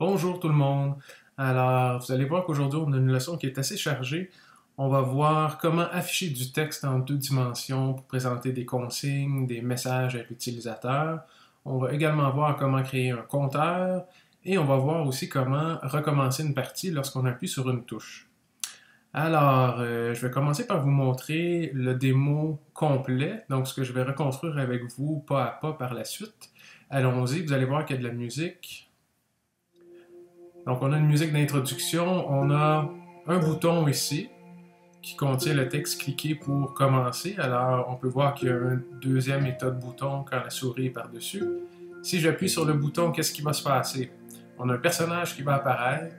Bonjour tout le monde. Alors, vous allez voir qu'aujourd'hui, on a une leçon qui est assez chargée. On va voir comment afficher du texte en deux dimensions pour présenter des consignes, des messages à l'utilisateur. On va également voir comment créer un compteur et on va voir aussi comment recommencer une partie lorsqu'on appuie sur une touche. Alors, je vais commencer par vous montrer le démo complet, donc ce que je vais reconstruire avec vous pas à pas par la suite. Allons-y, vous allez voir qu'il y a de la musique. Donc, on a une musique d'introduction, on a un bouton ici qui contient le texte cliqué pour commencer. Alors, on peut voir qu'il y a un deuxième état de bouton quand la souris est par-dessus. Si j'appuie sur le bouton, qu'est-ce qui va se passer? On a un personnage qui va apparaître,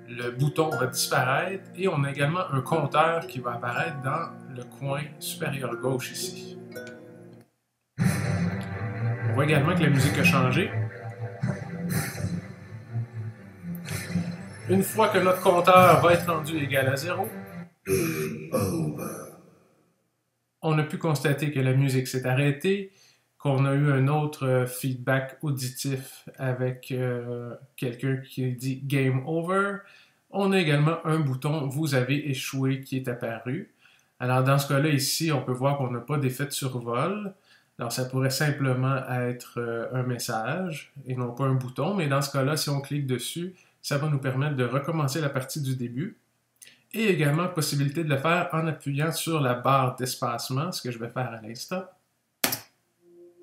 le bouton va disparaître et on a également un compteur qui va apparaître dans le coin supérieur gauche ici. On voit également que la musique a changé. Une fois que notre compteur va être rendu égal à 0, on a pu constater que la musique s'est arrêtée, qu'on a eu un autre feedback auditif avec quelqu'un qui dit Game Over. On a également un bouton Vous avez échoué qui est apparu. Alors dans ce cas-là ici, on peut voir qu'on n'a pas d'effet de survol. Alors ça pourrait simplement être un message et non pas un bouton, mais dans ce cas-là, si on clique dessus, ça va nous permettre de recommencer la partie du début. Et également possibilité de le faire en appuyant sur la barre d'espacement, ce que je vais faire à l'instant,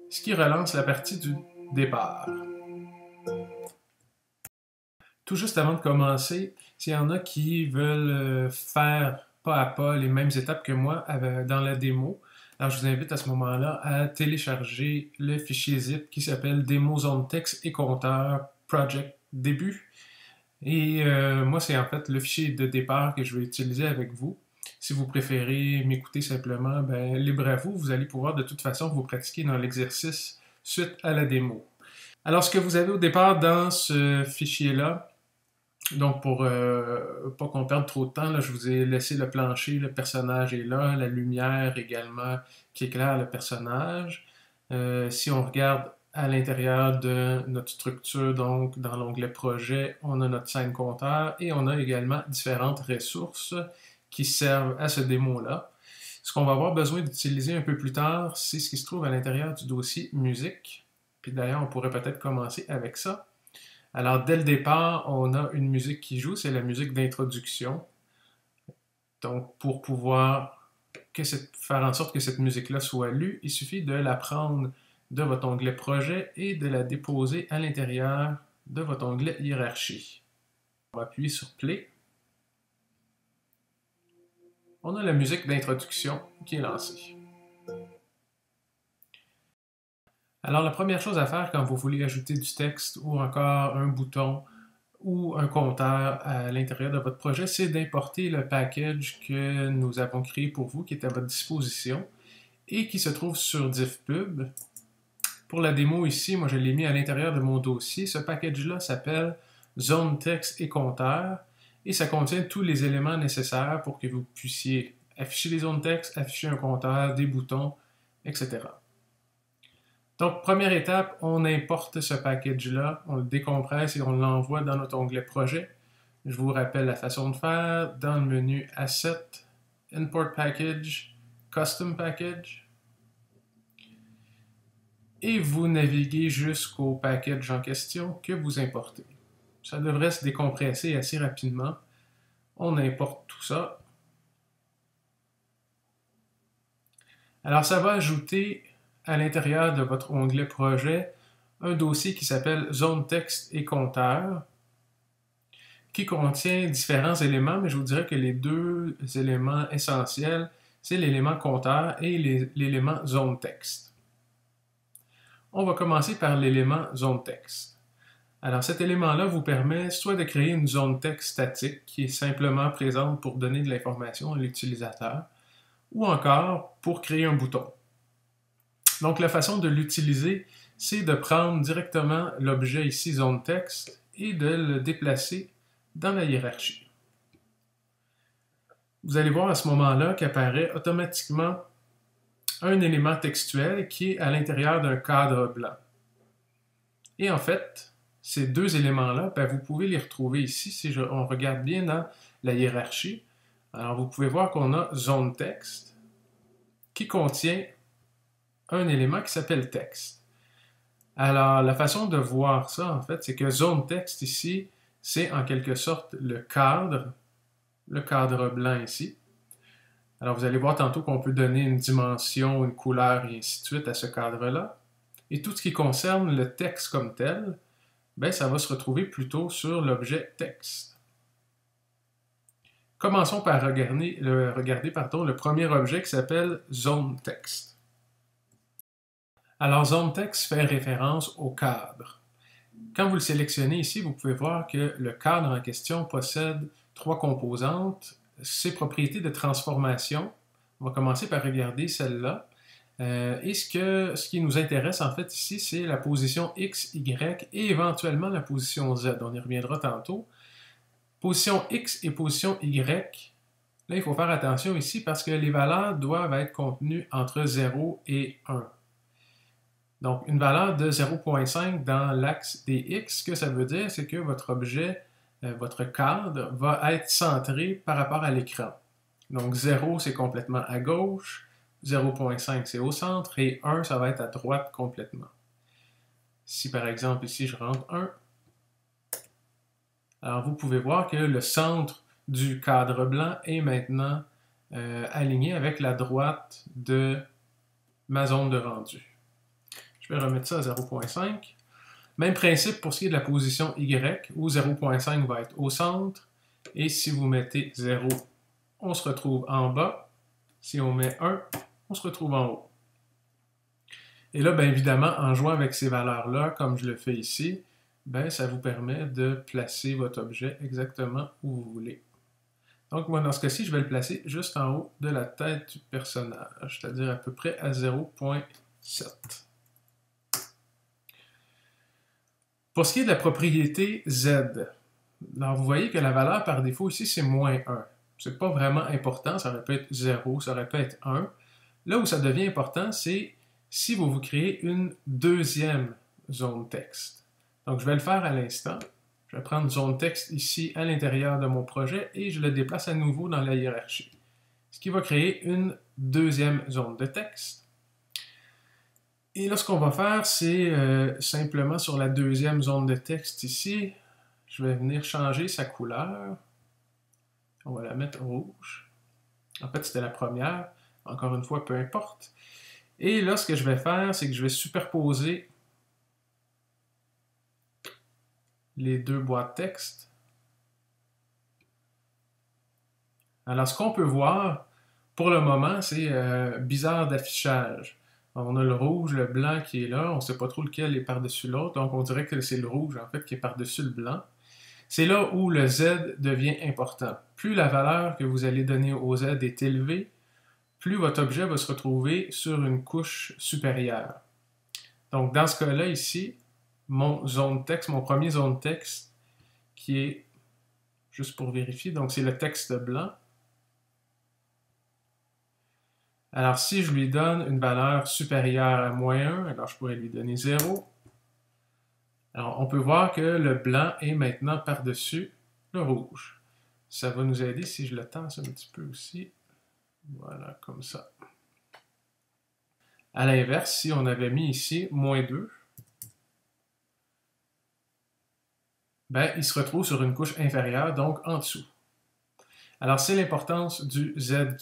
ce qui relance la partie du départ. Tout juste avant de commencer, s'il y en a qui veulent faire pas à pas les mêmes étapes que moi dans la démo, alors je vous invite à ce moment-là à télécharger le fichier zip qui s'appelle Démo Zone Texte et Compteur Project Début. Et moi, c'est en fait le fichier de départ que je vais utiliser avec vous. Si vous préférez m'écouter simplement, ben, libre à vous. Vous allez pouvoir de toute façon vous pratiquer dans l'exercice suite à la démo. Alors, ce que vous avez au départ dans ce fichier-là, donc pour pas qu'on perde trop de temps, là, je vous ai laissé le plancher, le personnage est là, la lumière également qui éclaire le personnage. Si on regarde à l'intérieur de notre structure, donc dans l'onglet projet, on a notre scène compteur et on a également différentes ressources qui servent à ce démo-là. Ce qu'on va avoir besoin d'utiliser un peu plus tard, c'est ce qui se trouve à l'intérieur du dossier musique. Puis d'ailleurs, on pourrait peut-être commencer avec ça. Alors, dès le départ, on a une musique qui joue, c'est la musique d'introduction. Donc, pour pouvoir faire en sorte que cette musique-là soit lue, il suffit de la prendre de votre onglet Projet et de la déposer à l'intérieur de votre onglet Hiérarchie. On va appuyer sur Play. On a la musique d'introduction qui est lancée. Alors, la première chose à faire quand vous voulez ajouter du texte ou encore un bouton ou un compteur à l'intérieur de votre projet, c'est d'importer le package que nous avons créé pour vous, qui est à votre disposition et qui se trouve sur DivPub. Pour la démo ici, moi je l'ai mis à l'intérieur de mon dossier. Ce package-là s'appelle Zone Texte et Compteur et ça contient tous les éléments nécessaires pour que vous puissiez afficher les zones texte, afficher un compteur, des boutons, etc. Donc, première étape, on importe ce package-là, on le décompresse et on l'envoie dans notre onglet Projet. Je vous rappelle la façon de faire dans le menu Asset, Import Package, Custom Package. Et vous naviguez jusqu'au package en question que vous importez. Ça devrait se décompresser assez rapidement. On importe tout ça. Alors, ça va ajouter à l'intérieur de votre onglet Projet un dossier qui s'appelle Zone Texte et Compteur, qui contient différents éléments, mais je vous dirais que les deux éléments essentiels, c'est l'élément compteur et l'élément zone texte. On va commencer par l'élément zone texte. Alors cet élément-là vous permet soit de créer une zone texte statique qui est simplement présente pour donner de l'information à l'utilisateur, ou encore pour créer un bouton. Donc la façon de l'utiliser, c'est de prendre directement l'objet ici zone texte et de le déplacer dans la hiérarchie. Vous allez voir à ce moment-là qu'apparaît automatiquement un élément textuel qui est à l'intérieur d'un cadre blanc. Et en fait, ces deux éléments-là, ben, vous pouvez les retrouver ici si on regarde bien dans la hiérarchie. Alors, vous pouvez voir qu'on a zone texte qui contient un élément qui s'appelle texte. Alors, la façon de voir ça, en fait, c'est que zone texte ici, c'est en quelque sorte le cadre blanc ici. Alors, vous allez voir tantôt qu'on peut donner une dimension, une couleur et ainsi de suite à ce cadre-là. Et tout ce qui concerne le texte comme tel, ben, ça va se retrouver plutôt sur l'objet texte. Commençons par regarder le premier objet qui s'appelle zone texte. Alors, zone texte fait référence au cadre. Quand vous le sélectionnez ici, vous pouvez voir que le cadre en question possède trois composantes. Ses propriétés de transformation. On va commencer par regarder celle-là. Et ce qui nous intéresse en fait ici, c'est la position X, Y et éventuellement la position Z. On y reviendra tantôt. Position X et position Y, là il faut faire attention ici parce que les valeurs doivent être contenues entre 0 et 1. Donc une valeur de 0,5 dans l'axe des X, ce que ça veut dire, c'est que votre objet, votre cadre, va être centré par rapport à l'écran. Donc 0, c'est complètement à gauche, 0,5, c'est au centre, et 1, ça va être à droite complètement. Si par exemple ici, je rentre 1, alors vous pouvez voir que le centre du cadre blanc est maintenant aligné avec la droite de ma zone de rendu. Je vais remettre ça à 0,5. Même principe pour ce qui est de la position Y, où 0,5 va être au centre. Et si vous mettez 0, on se retrouve en bas. Si on met 1, on se retrouve en haut. Et là, bien évidemment, en jouant avec ces valeurs-là, comme je le fais ici, ben, ça vous permet de placer votre objet exactement où vous voulez. Donc, moi, dans ce cas-ci, je vais le placer juste en haut de la tête du personnage, c'est-à-dire à peu près à 0,7. Pour ce qui est de la propriété Z, alors vous voyez que la valeur par défaut ici, c'est moins 1. C'est pas vraiment important, ça aurait pu être 0, ça aurait pu être 1. Là où ça devient important, c'est si vous créez une deuxième zone texte. Donc, je vais le faire à l'instant. Je vais prendre zone texte ici à l'intérieur de mon projet et je le déplace à nouveau dans la hiérarchie. Ce qui va créer une deuxième zone de texte. Et là, ce qu'on va faire, c'est simplement sur la deuxième zone de texte ici, je vais venir changer sa couleur. On va la mettre rouge. En fait, c'était la première. Encore une fois, peu importe. Et là, ce que je vais faire, c'est que je vais superposer les deux boîtes texte. Alors, ce qu'on peut voir, pour le moment, c'est bizarre d'affichage. On a le rouge, le blanc qui est là, on ne sait pas trop lequel est par-dessus l'autre, donc on dirait que c'est le rouge, en fait, qui est par-dessus le blanc. C'est là où le Z devient important. Plus la valeur que vous allez donner au Z est élevée, plus votre objet va se retrouver sur une couche supérieure. Donc, dans ce cas-là, ici, mon zone texte, mon premier zone texte, qui est, juste pour vérifier, donc c'est le texte blanc. Alors, si je lui donne une valeur supérieure à moins 1, alors je pourrais lui donner 0. Alors, on peut voir que le blanc est maintenant par-dessus le rouge. Ça va nous aider si je le tasse un petit peu aussi. Voilà, comme ça. À l'inverse, si on avait mis ici moins 2, ben, il se retrouve sur une couche inférieure, donc en dessous. Alors, c'est l'importance du Z.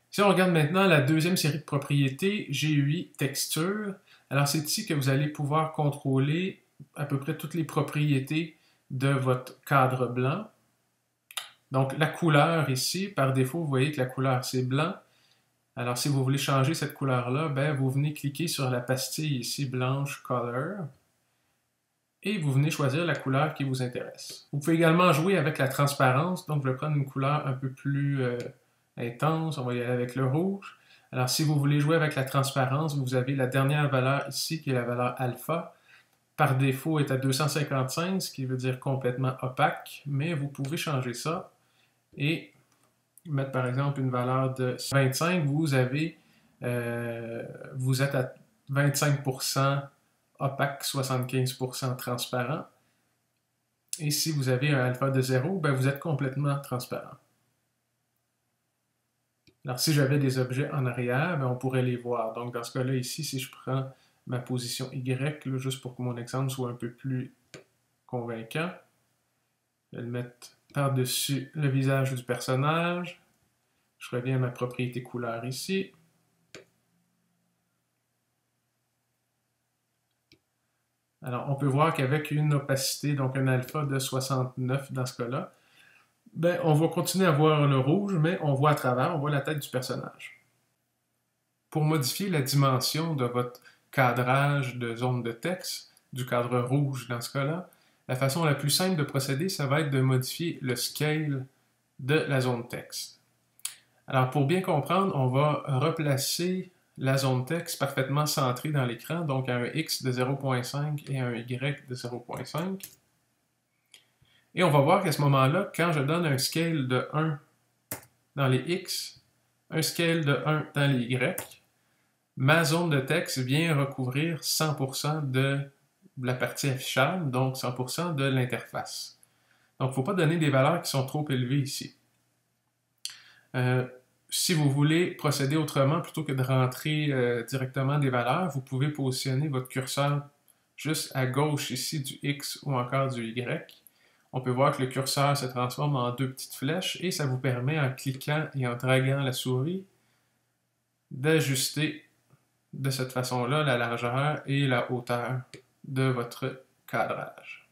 Si on regarde maintenant la deuxième série de propriétés, GUI texture, alors c'est ici que vous allez pouvoir contrôler à peu près toutes les propriétés de votre cadre blanc. Donc la couleur ici, par défaut, vous voyez que la couleur c'est blanc. Alors si vous voulez changer cette couleur-là, ben, vous venez cliquer sur la pastille ici, blanche color, et vous venez choisir la couleur qui vous intéresse. Vous pouvez également jouer avec la transparence, donc je vais prendre une couleur un peu plus intense, on va y aller avec le rouge. Alors si vous voulez jouer avec la transparence, vous avez la dernière valeur ici qui est la valeur alpha. Par défaut est à 255, ce qui veut dire complètement opaque, mais vous pouvez changer ça et mettre par exemple une valeur de 25, vous êtes à 25% opaque, 75% transparent. Et si vous avez un alpha de 0, ben vous êtes complètement transparent. Alors, si j'avais des objets en arrière, ben on pourrait les voir. Donc, dans ce cas-là, ici, si je prends ma position Y, là, juste pour que mon exemple soit un peu plus convaincant, je vais le mettre par-dessus le visage du personnage. Je reviens à ma propriété couleur ici. Alors, on peut voir qu'avec une opacité, donc un alpha de 69 dans ce cas-là, ben, on va continuer à voir le rouge, mais on voit à travers, on voit la tête du personnage. Pour modifier la dimension de votre cadrage de zone de texte, du cadre rouge dans ce cas-là, la façon la plus simple de procéder, ça va être de modifier le scale de la zone texte. Alors, pour bien comprendre, on va replacer la zone texte parfaitement centrée dans l'écran, donc à un X de 0.5 et à un Y de 0.5. Et on va voir qu'à ce moment-là, quand je donne un scale de 1 dans les X, un scale de 1 dans les Y, ma zone de texte vient recouvrir 100% de la partie affichable, donc 100% de l'interface. Donc, il ne faut pas donner des valeurs qui sont trop élevées ici. Si vous voulez procéder autrement, plutôt que de rentrer directement des valeurs, vous pouvez positionner votre curseur juste à gauche ici du X ou encore du Y. On peut voir que le curseur se transforme en deux petites flèches et ça vous permet, en cliquant et en draguant la souris, d'ajuster de cette façon-là la largeur et la hauteur de votre cadrage.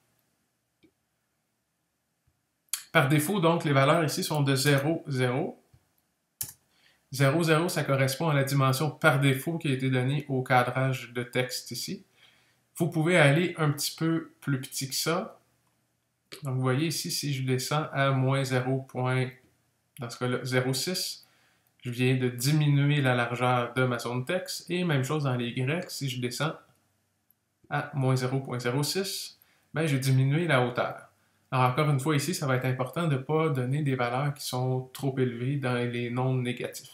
Par défaut, donc, les valeurs ici sont de 0, 0. 0, 0, ça correspond à la dimension par défaut qui a été donnée au cadrage de texte ici. Vous pouvez aller un petit peu plus petit que ça. Donc, vous voyez ici, si je descends à moins 0, dans ce cas-là, 0,6, je viens de diminuer la largeur de ma zone texte. Et même chose dans les Y, si je descends à moins 0,06, ben, j'ai diminué la hauteur. Alors, encore une fois, ici, ça va être important de ne pas donner des valeurs qui sont trop élevées dans les nombres négatifs.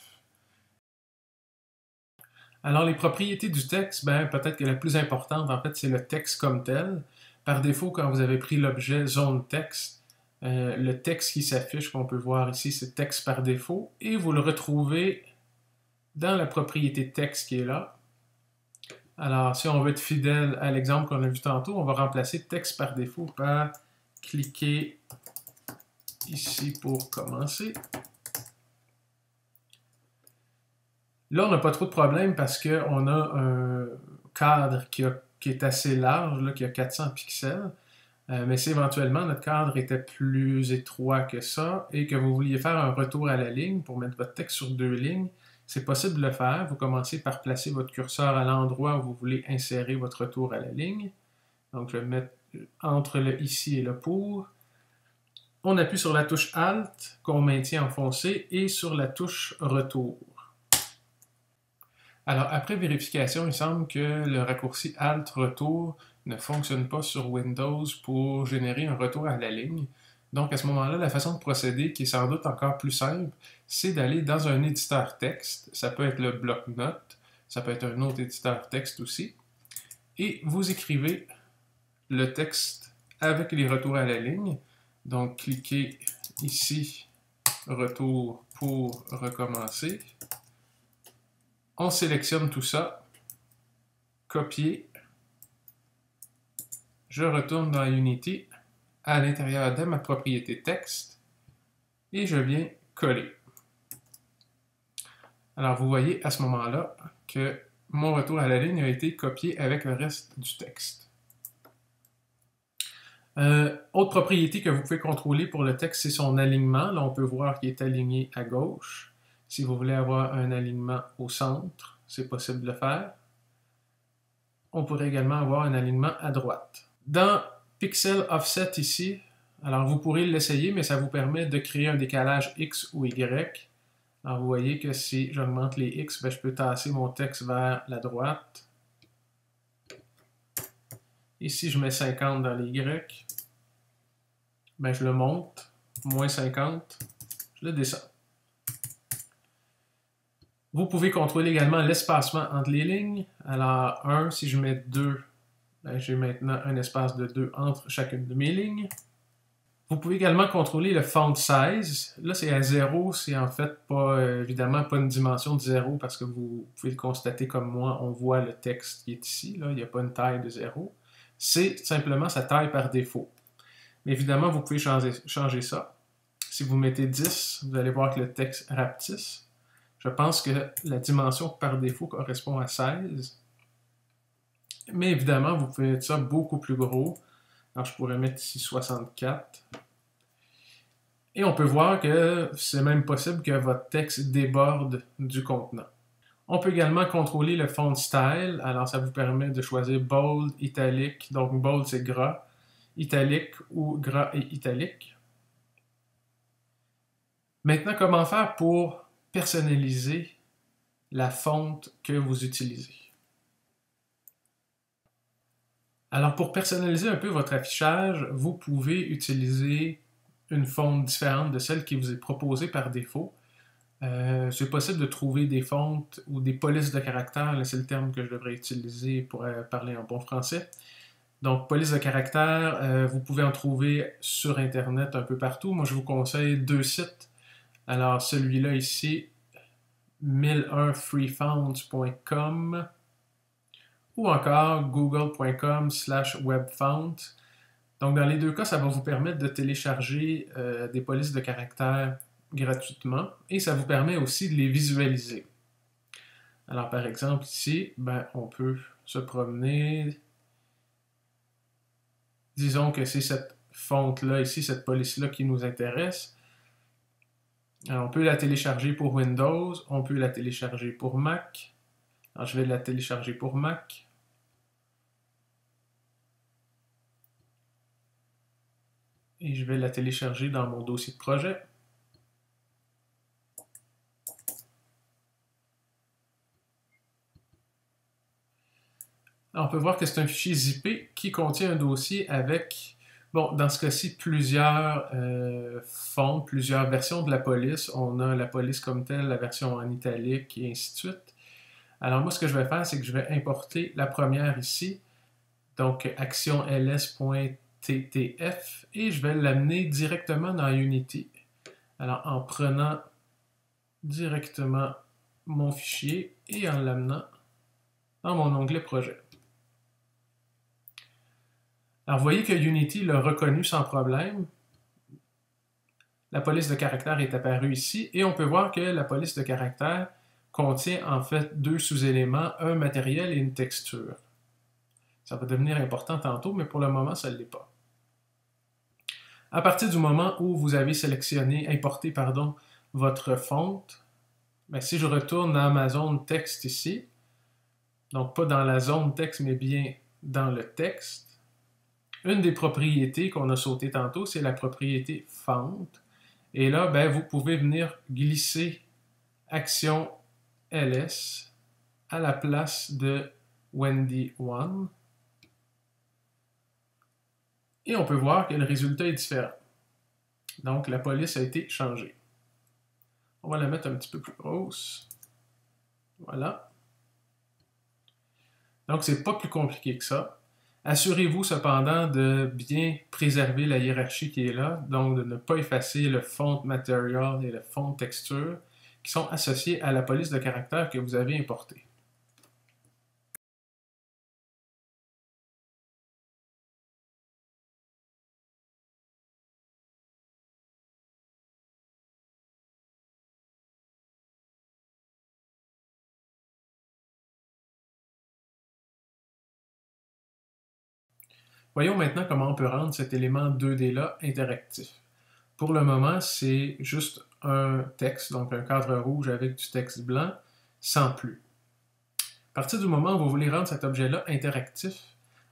Alors, les propriétés du texte, ben, peut-être que la plus importante, en fait, c'est le texte comme tel. Par défaut, quand vous avez pris l'objet zone texte, le texte qui s'affiche, qu'on peut voir ici, c'est texte par défaut, et vous le retrouvez dans la propriété texte qui est là. Alors, si on veut être fidèle à l'exemple qu'on a vu tantôt, on va remplacer texte par défaut par cliquer ici pour commencer. Là, on n'a pas trop de problème parce qu'on a un cadre qui est assez large, là, qui a 400 pixels. Mais si éventuellement notre cadre était plus étroit que ça et que vous vouliez faire un retour à la ligne pour mettre votre texte sur 2 lignes, c'est possible de le faire. Vous commencez par placer votre curseur à l'endroit où vous voulez insérer votre retour à la ligne. Donc, je vais le mettre entre le ici et le pour. On appuie sur la touche Alt qu'on maintient enfoncée et sur la touche Retour. Alors, après vérification, il semble que le raccourci Alt-Retour ne fonctionne pas sur Windows pour générer un retour à la ligne. Donc, à ce moment-là, la façon de procéder, qui est sans doute encore plus simple, c'est d'aller dans un éditeur texte. Ça peut être le bloc-notes, ça peut être un autre éditeur texte aussi. Et vous écrivez le texte avec les retours à la ligne. Donc, cliquez ici, Retour pour recommencer. On sélectionne tout ça, copier, je retourne dans Unity à l'intérieur de ma propriété texte et je viens coller. Alors vous voyez à ce moment-là que mon retour à la ligne a été copié avec le reste du texte. Autre propriété que vous pouvez contrôler pour le texte, c'est son alignement. Là, on peut voir qu'il est aligné à gauche. Si vous voulez avoir un alignement au centre, c'est possible de le faire. On pourrait également avoir un alignement à droite. Dans Pixel Offset ici, alors vous pourrez l'essayer, mais ça vous permet de créer un décalage X ou Y. Alors vous voyez que si j'augmente les X, ben, je peux tasser mon texte vers la droite. Ici, je mets 50 dans les Y. Ben, je le monte, moins 50, je le descends. Vous pouvez contrôler également l'espacement entre les lignes. Alors, 1, si je mets 2, ben, j'ai maintenant un espace de 2 entre chacune de mes lignes. Vous pouvez également contrôler le font size. Là, c'est à 0. C'est en fait pas, évidemment pas une dimension de 0 parce que vous pouvez le constater comme moi. On voit le texte qui est ici. Là. Il n'y a pas une taille de 0. C'est simplement sa taille par défaut. Mais évidemment, vous pouvez changer ça. Si vous mettez 10, vous allez voir que le texte rapetisse. Je pense que la dimension par défaut correspond à 16. Mais évidemment, vous pouvez mettre ça beaucoup plus gros. Alors, je pourrais mettre ici 64. Et on peut voir que c'est même possible que votre texte déborde du contenant. On peut également contrôler le font style. Alors, ça vous permet de choisir bold, italique. Donc, bold, c'est gras. Italique ou gras et italique. Maintenant, comment faire pour personnaliser la fonte que vous utilisez? Alors, pour personnaliser un peu votre affichage, vous pouvez utiliser une fonte différente de celle qui vous est proposée par défaut. C'est possible de trouver des fontes ou des polices de caractères, c'est le terme que je devrais utiliser pour parler en bon français. Donc, police de caractères, vous pouvez en trouver sur Internet un peu partout. Moi, je vous conseille 2 sites. Alors, celui-là ici, 1001freefonts.com ou encore google.com/webfont. Donc, dans les deux cas, ça va vous permettre de télécharger des polices de caractères gratuitement et ça vous permet aussi de les visualiser. Alors, par exemple, ici, on peut se promener. Disons que c'est cette fonte-là ici, cette police-là qui nous intéresse. Alors, on peut la télécharger pour Windows, on peut la télécharger pour Mac. Alors, je vais la télécharger pour Mac. Et je vais la télécharger dans mon dossier de projet. Alors, on peut voir que c'est un fichier zippé qui contient un dossier avec, bon, dans ce cas-ci, plusieurs fonts, plusieurs versions de la police. On a la police comme telle, la version en italique et ainsi de suite. Alors, moi, ce que je vais faire, c'est que je vais importer la première ici, donc action ls.ttf, et je vais l'amener directement dans Unity. Alors, en prenant directement mon fichier et en l'amenant dans mon onglet projet. Alors, vous voyez que Unity l'a reconnu sans problème. La police de caractère est apparue ici et on peut voir que la police de caractère contient en fait 2 sous-éléments, un matériel et une texture. Ça va devenir important tantôt, mais pour le moment, ça ne l'est pas. À partir du moment où vous avez importé votre fonte, si je retourne dans ma zone texte ici, donc pas dans la zone texte, mais bien dans le texte, une des propriétés qu'on a sautées tantôt, c'est la propriété fonte. Et là, vous pouvez venir glisser action ls à la place de Wendy1. Et on peut voir que le résultat est différent. Donc, la police a été changée. On va la mettre un petit peu plus grosse. Voilà. Donc, c'est pas plus compliqué que ça. Assurez-vous cependant de bien préserver la hiérarchie qui est là, donc de ne pas effacer le font material et le font texture qui sont associés à la police de caractère que vous avez importée. Voyons maintenant comment on peut rendre cet élément 2D-là interactif. Pour le moment, c'est juste un texte, donc un cadre rouge avec du texte blanc, sans plus. À partir du moment où vous voulez rendre cet objet-là interactif,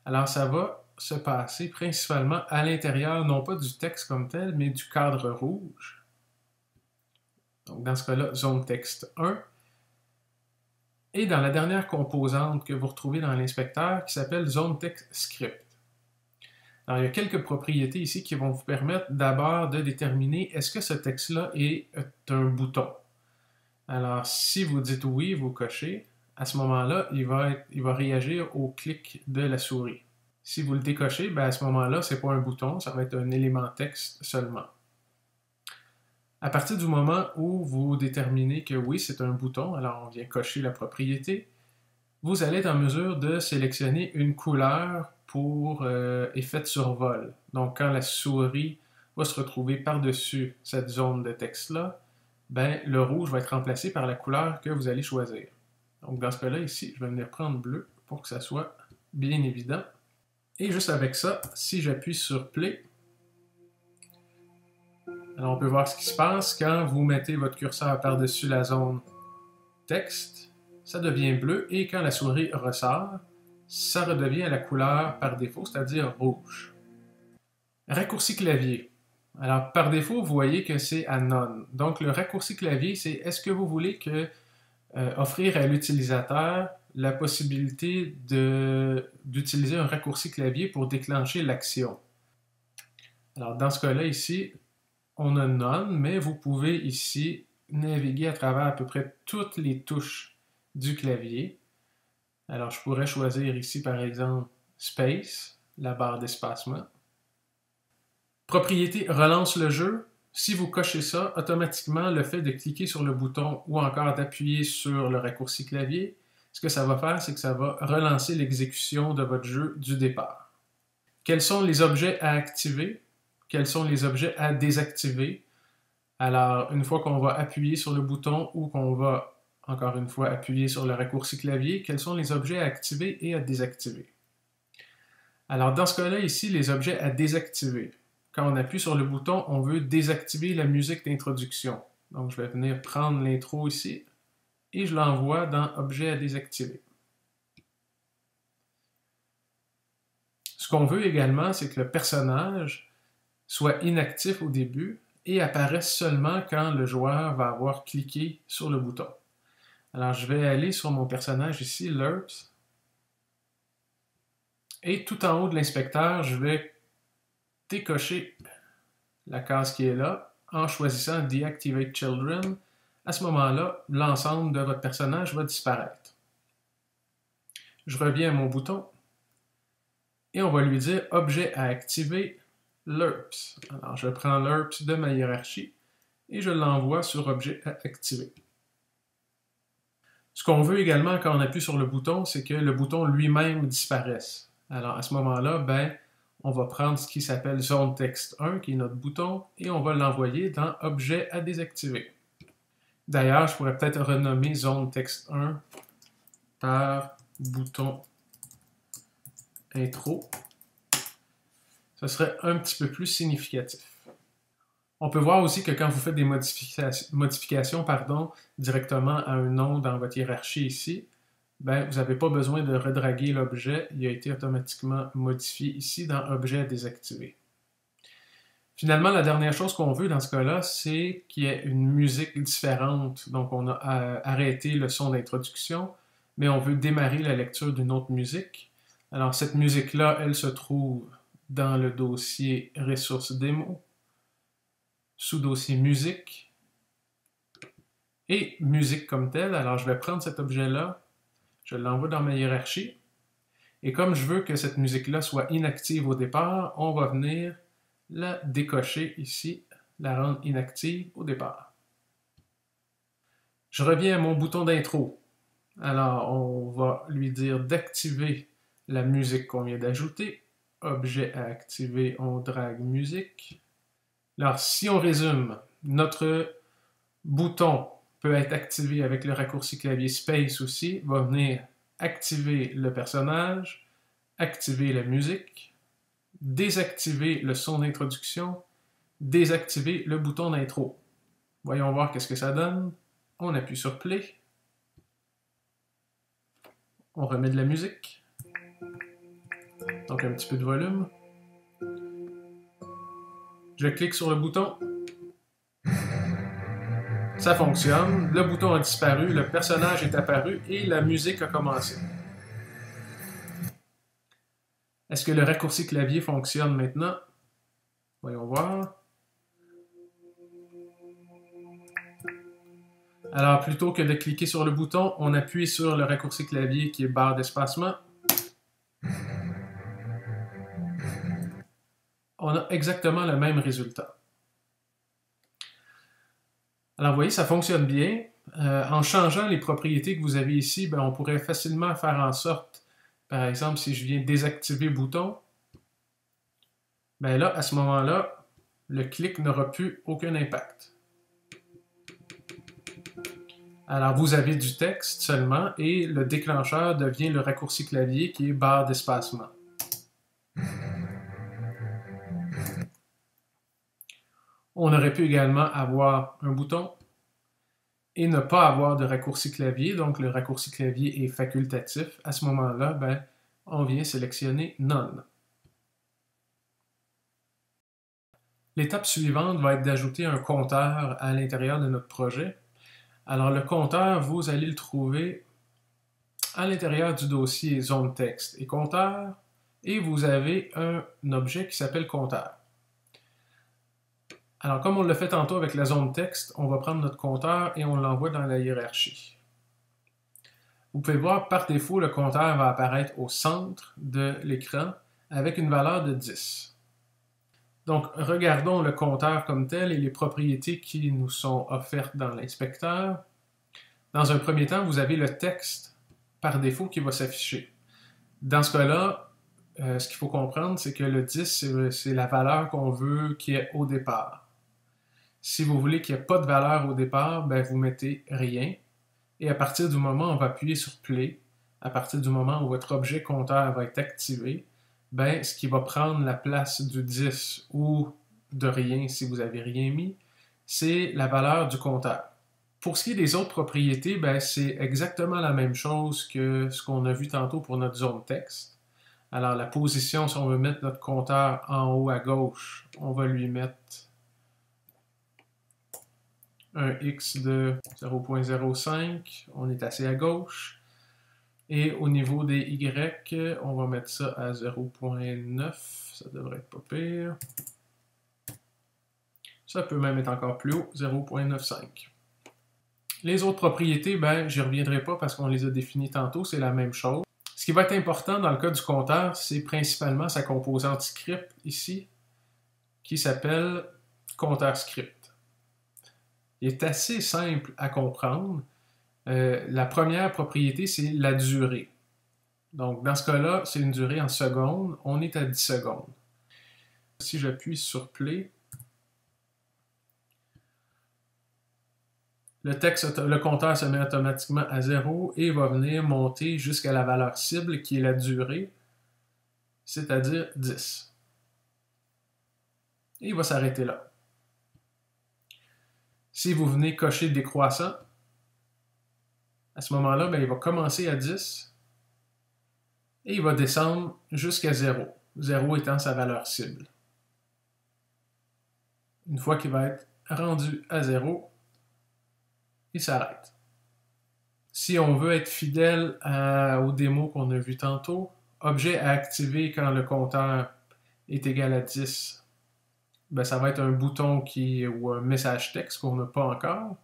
alors ça va se passer principalement à l'intérieur, non pas du texte comme tel, mais du cadre rouge. Donc dans ce cas-là, zone texte 1. Et dans la dernière composante que vous retrouvez dans l'inspecteur qui s'appelle zone text script. Alors, il y a quelques propriétés ici qui vont vous permettre d'abord de déterminer est-ce que ce texte-là est un bouton. Alors, si vous dites oui, vous cochez, à ce moment-là, il va réagir au clic de la souris. Si vous le décochez, ben à ce moment-là, ce n'est pas un bouton, ça va être un élément texte seulement. À partir du moment où vous déterminez que oui, c'est un bouton, alors on vient cocher la propriété, vous allez être en mesure de sélectionner une couleur pour effet de survol. Donc, quand la souris va se retrouver par-dessus cette zone de texte-là, ben, le rouge va être remplacé par la couleur que vous allez choisir. Donc, dans ce cas-là, ici, je vais venir prendre bleu pour que ça soit bien évident. Et juste avec ça, si j'appuie sur Play, alors on peut voir ce qui se passe quand vous mettez votre curseur par-dessus la zone texte, ça devient bleu, et quand la souris ressort, ça redevient à la couleur par défaut, c'est-à-dire rouge. Raccourci clavier. Alors, par défaut, vous voyez que c'est à None. Donc, le raccourci clavier, c'est est-ce que vous voulez offrir à l'utilisateur la possibilité d'utiliser un raccourci clavier pour déclencher l'action. Alors, dans ce cas-là, ici, on a None, mais vous pouvez ici naviguer à travers à peu près toutes les touches du clavier. Alors, je pourrais choisir ici, par exemple, Space, la barre d'espacement. Propriété relance le jeu. Si vous cochez ça, automatiquement, le fait de cliquer sur le bouton ou encore d'appuyer sur le raccourci clavier, ce que ça va faire, c'est que ça va relancer l'exécution de votre jeu du départ. Quels sont les objets à activer? Quels sont les objets à désactiver? Alors, une fois qu'on va appuyer sur le bouton ou qu'on va, encore une fois, appuyer sur le raccourci clavier, quels sont les objets à activer et à désactiver? Alors, dans ce cas-là, ici, les objets à désactiver. Quand on appuie sur le bouton, on veut désactiver la musique d'introduction. Donc, je vais venir prendre l'intro ici et je l'envoie dans Objets à désactiver. Ce qu'on veut également, c'est que le personnage soit inactif au début et apparaisse seulement quand le joueur va avoir cliqué sur le bouton. Alors, je vais aller sur mon personnage ici, Lerps, et tout en haut de l'inspecteur, je vais décocher la case qui est là en choisissant Deactivate Children. À ce moment-là, l'ensemble de votre personnage va disparaître. Je reviens à mon bouton et on va lui dire Objet à activer, Lerps. Alors, je prends Lerps de ma hiérarchie et je l'envoie sur Objet à activer. Ce qu'on veut également quand on appuie sur le bouton, c'est que le bouton lui-même disparaisse. Alors, à ce moment-là, ben, on va prendre ce qui s'appelle Zone Texte 1, qui est notre bouton, et on va l'envoyer dans Objet à désactiver. D'ailleurs, je pourrais peut-être renommer Zone Texte 1 par bouton intro. Ce serait un petit peu plus significatif. On peut voir aussi que quand vous faites des modifications directement à un nom dans votre hiérarchie ici, ben, vous n'avez pas besoin de redraguer l'objet, il a été automatiquement modifié ici dans Objet à désactiver. Finalement, la dernière chose qu'on veut dans ce cas-là, c'est qu'il y ait une musique différente. Donc, on a arrêté le son d'introduction, mais on veut démarrer la lecture d'une autre musique. Alors, cette musique-là, elle se trouve dans le dossier Ressources démo, sous-dossier musique, et musique comme telle. Alors, je vais prendre cet objet-là, je l'envoie dans ma hiérarchie, et comme je veux que cette musique-là soit inactive au départ, on va venir la décocher ici, la rendre inactive au départ. Je reviens à mon bouton d'intro. Alors, on va lui dire d'activer la musique qu'on vient d'ajouter. Objet à activer, on drague musique. Alors, si on résume, notre bouton peut être activé avec le raccourci clavier Space aussi, va venir activer le personnage, activer la musique, désactiver le son d'introduction, désactiver le bouton d'intro. Voyons voir qu'est-ce que ça donne. On appuie sur Play. On remet de la musique. Donc un petit peu de volume. Je clique sur le bouton. Ça fonctionne. Le bouton a disparu, le personnage est apparu et la musique a commencé. Est-ce que le raccourci clavier fonctionne maintenant? Voyons voir. Alors, plutôt que de cliquer sur le bouton, on appuie sur le raccourci clavier qui est barre d'espacement. on a exactement le même résultat. Alors, vous voyez, ça fonctionne bien. En changeant les propriétés que vous avez ici, on pourrait facilement faire en sorte, par exemple, si je viens désactiver bouton, là, à ce moment-là, le clic n'aura plus aucun impact. Alors, vous avez du texte seulement et le déclencheur devient le raccourci clavier qui est barre d'espacement. On aurait pu également avoir un bouton et ne pas avoir de raccourci clavier. Donc, le raccourci clavier est facultatif. À ce moment-là, on vient sélectionner None. L'étape suivante va être d'ajouter un compteur à l'intérieur de notre projet. Alors, le compteur, vous allez le trouver à l'intérieur du dossier zone texte et compteur, et vous avez un objet qui s'appelle compteur. Alors, comme on l'a fait tantôt avec la zone texte, on va prendre notre compteur et on l'envoie dans la hiérarchie. Vous pouvez voir, par défaut, le compteur va apparaître au centre de l'écran avec une valeur de 10. Donc, regardons le compteur comme tel et les propriétés qui nous sont offertes dans l'inspecteur. Dans un premier temps, vous avez le texte par défaut qui va s'afficher. Dans ce cas-là, ce qu'il faut comprendre, c'est que le 10, c'est la valeur qu'on veut qu'il y ait au départ. Si vous voulez qu'il n'y ait pas de valeur au départ, vous mettez rien. Et à partir du moment où on va appuyer sur Play, à partir du moment où votre objet compteur va être activé, ce qui va prendre la place du 10 ou de rien si vous n'avez rien mis, c'est la valeur du compteur. Pour ce qui est des autres propriétés, c'est exactement la même chose que ce qu'on a vu tantôt pour notre zone texte. Alors la position, si on veut mettre notre compteur en haut à gauche, on va lui mettre un X de 0.05, on est assez à gauche. Et au niveau des Y, on va mettre ça à 0.9, ça devrait être pas pire. Ça peut même être encore plus haut, 0.95. Les autres propriétés, j'y reviendrai pas parce qu'on les a définies tantôt, c'est la même chose. Ce qui va être important dans le cas du compteur, c'est principalement sa composante script ici, qui s'appelle compteur script. Il est assez simple à comprendre. La première propriété, c'est la durée. Donc, dans ce cas-là, c'est une durée en secondes. On est à 10 secondes. Si j'appuie sur Play, le compteur se met automatiquement à 0 et va venir monter jusqu'à la valeur cible qui est la durée, c'est-à-dire 10. Et il va s'arrêter là. Si vous venez cocher décroissant, à ce moment-là, il va commencer à 10 et il va descendre jusqu'à 0. 0 étant sa valeur cible. Une fois qu'il va être rendu à 0, il s'arrête. Si on veut être fidèle aux démos qu'on a vues tantôt, objet à activer quand le compteur est égal à 10, ça va être un bouton ou un message texte qu'on n'a pas encore.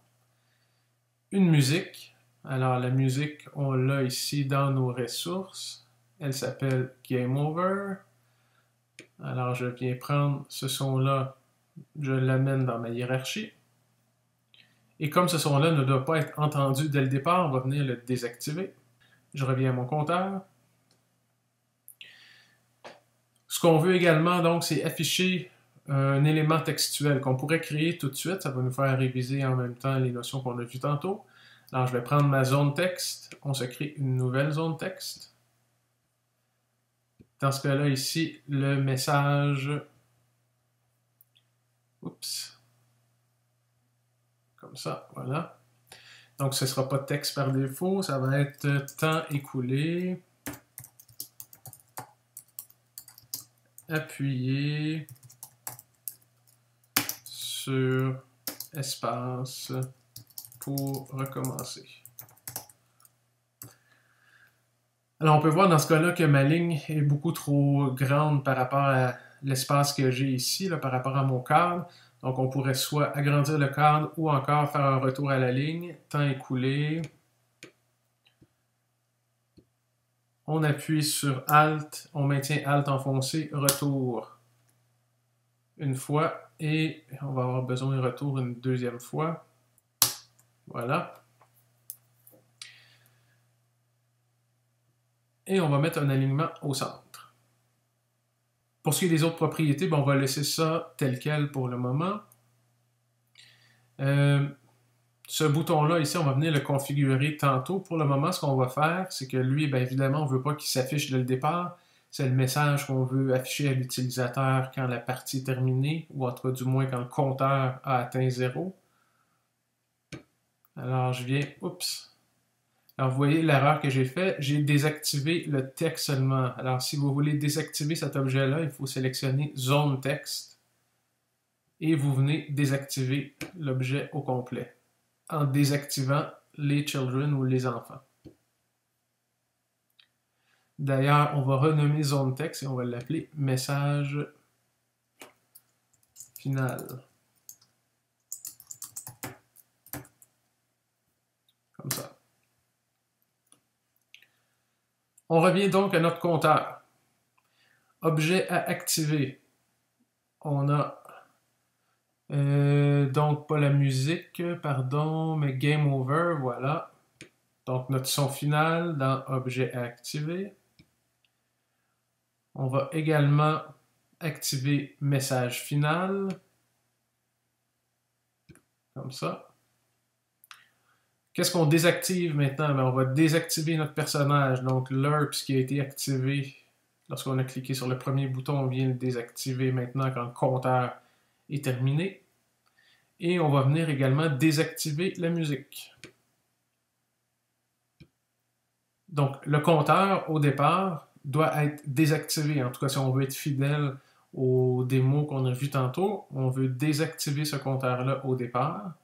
Une musique. Alors la musique, on l'a ici dans nos ressources. Elle s'appelle Game Over. Alors je viens prendre ce son-là, je l'amène dans ma hiérarchie. Et comme ce son-là ne doit pas être entendu dès le départ, on va venir le désactiver. Je reviens à mon compteur. Ce qu'on veut également, donc, c'est afficher un élément textuel qu'on pourrait créer tout de suite. Ça va nous faire réviser en même temps les notions qu'on a vues tantôt. Alors, je vais prendre ma zone texte. On se crée une nouvelle zone texte. Dans ce cas-là, ici, le message... Oups. Comme ça, voilà. Donc, ce ne sera pas texte par défaut, ça va être temps écoulé. Appuyer sur espace pour recommencer. Alors, on peut voir dans ce cas-là que ma ligne est beaucoup trop grande par rapport à l'espace que j'ai ici, par rapport à mon cadre. Donc, on pourrait soit agrandir le cadre ou encore faire un retour à la ligne. Temps écoulé. On appuie sur Alt, on maintient Alt enfoncé, retour une fois et on va avoir besoin de retour une deuxième fois. Voilà. Et on va mettre un alignement au centre. Pour ce qui est des autres propriétés, ben on va laisser ça tel quel pour le moment. Ce bouton-là, ici, on va venir le configurer tantôt. Pour le moment, ce qu'on va faire, c'est que lui, bien évidemment, on ne veut pas qu'il s'affiche dès le départ. C'est le message qu'on veut afficher à l'utilisateur quand la partie est terminée, ou en tout cas, du moins, quand le compteur a atteint 0. Alors, je viens... Oups! Alors, vous voyez l'erreur que j'ai faite. J'ai désactivé le texte seulement. Alors, si vous voulez désactiver cet objet-là, il faut sélectionner Zone texte. Et vous venez désactiver l'objet au complet, en désactivant les children ou les enfants. D'ailleurs, on va renommer zone texte et on va l'appeler message final. Comme ça. On revient donc à notre compteur. Objet à activer. On a donc pas la musique, pardon, mais game over, voilà. Donc notre son final dans objet à activer. On va également activer message final. Comme ça. Qu'est-ce qu'on désactive maintenant? Bien, on va désactiver notre personnage. Donc l'URPS qui a été activé lorsqu'on a cliqué sur le premier bouton, on vient le désactiver maintenant quand le compteur est terminé. Et on va venir également désactiver la musique. Donc le compteur, au départ, doit être désactivé. En tout cas, si on veut être fidèle aux démos qu'on a vues tantôt, on veut désactiver ce compteur-là au départ.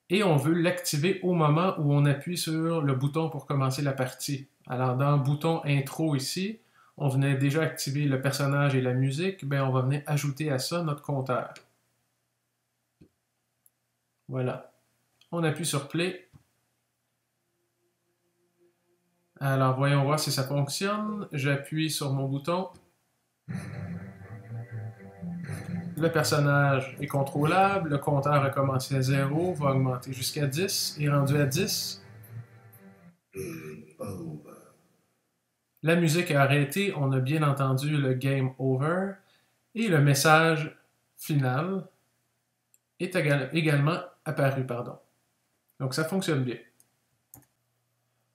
Et on veut l'activer au moment où on appuie sur le bouton pour commencer la partie. Alors, dans le bouton intro ici, on venait déjà activer le personnage et la musique, bien, on va venir ajouter à ça notre compteur. Voilà. On appuie sur Play. Alors, voyons voir si ça fonctionne. J'appuie sur mon bouton. Le personnage est contrôlable, le compteur a commencé à 0, va augmenter jusqu'à 10, et rendu à 10. La musique a arrêté, on a bien entendu le Game Over, et le message final est également apparu. Donc ça fonctionne bien.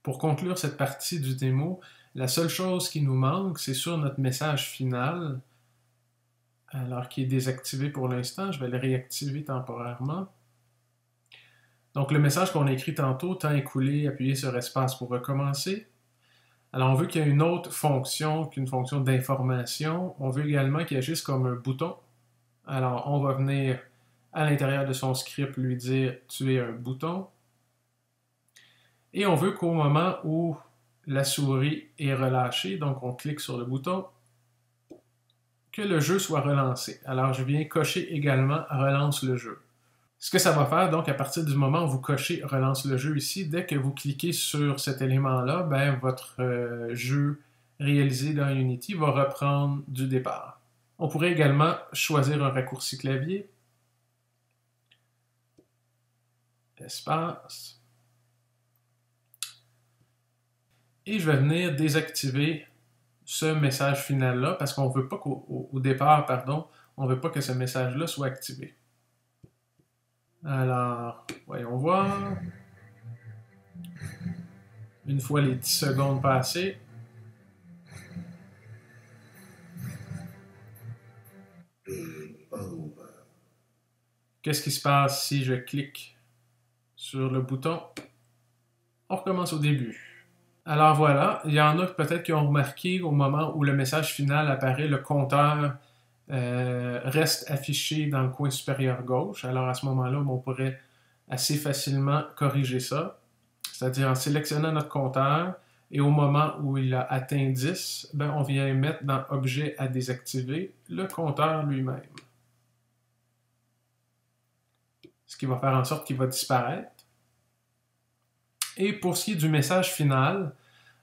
Pour conclure cette partie du démo, la seule chose qui nous manque, c'est sur notre message final, alors qui est désactivé pour l'instant. Je vais le réactiver temporairement. Donc le message qu'on a écrit tantôt, temps écoulé, appuyez sur espace pour recommencer. Alors on veut qu'il y ait une autre fonction qu'une fonction d'information. On veut également qu'il agisse comme un bouton. Alors on va venir à l'intérieur de son script lui dire « tu es un bouton ». Et on veut qu'au moment où la souris est relâchée, donc on clique sur le bouton, que le jeu soit relancé. Alors je viens cocher également « relance le jeu ». Ce que ça va faire, donc, à partir du moment où vous cochez « relance le jeu » ici, dès que vous cliquez sur cet élément-là, ben, votre jeu réalisé dans Unity va reprendre du départ. On pourrait également choisir un raccourci clavier. Espace. Et je vais venir désactiver ce message final-là parce qu'on ne veut pas qu'au départ, on ne veut pas que ce message-là soit activé. Alors, voyons voir. Une fois les 10 secondes passées. Qu'est-ce qui se passe si je clique sur le bouton? On recommence au début. Alors voilà, il y en a peut-être qui ont remarqué au moment où le message final apparaît, le compteur reste affiché dans le coin supérieur gauche. Alors à ce moment-là, on pourrait assez facilement corriger ça. C'est-à-dire en sélectionnant notre compteur et au moment où il a atteint 10, ben, on vient mettre dans Objet à désactiver le compteur lui-même. Ce qui va faire en sorte qu'il va disparaître. Et pour ce qui est du message final,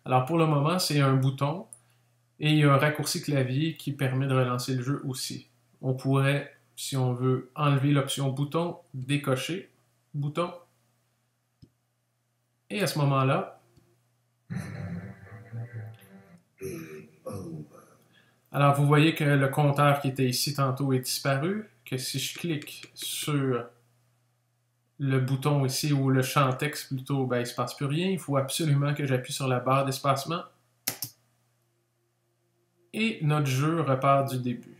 alors pour le moment, c'est un bouton et il y a un raccourci clavier qui permet de relancer le jeu aussi. On pourrait, si on veut, enlever l'option bouton, décocher, bouton. Et à ce moment-là, alors vous voyez que le compteur qui était ici tantôt est disparu, que si je clique sur le bouton ici, ou le champ texte plutôt, ben, il ne se passe plus rien. Il faut absolument que j'appuie sur la barre d'espacement. Et notre jeu repart du début.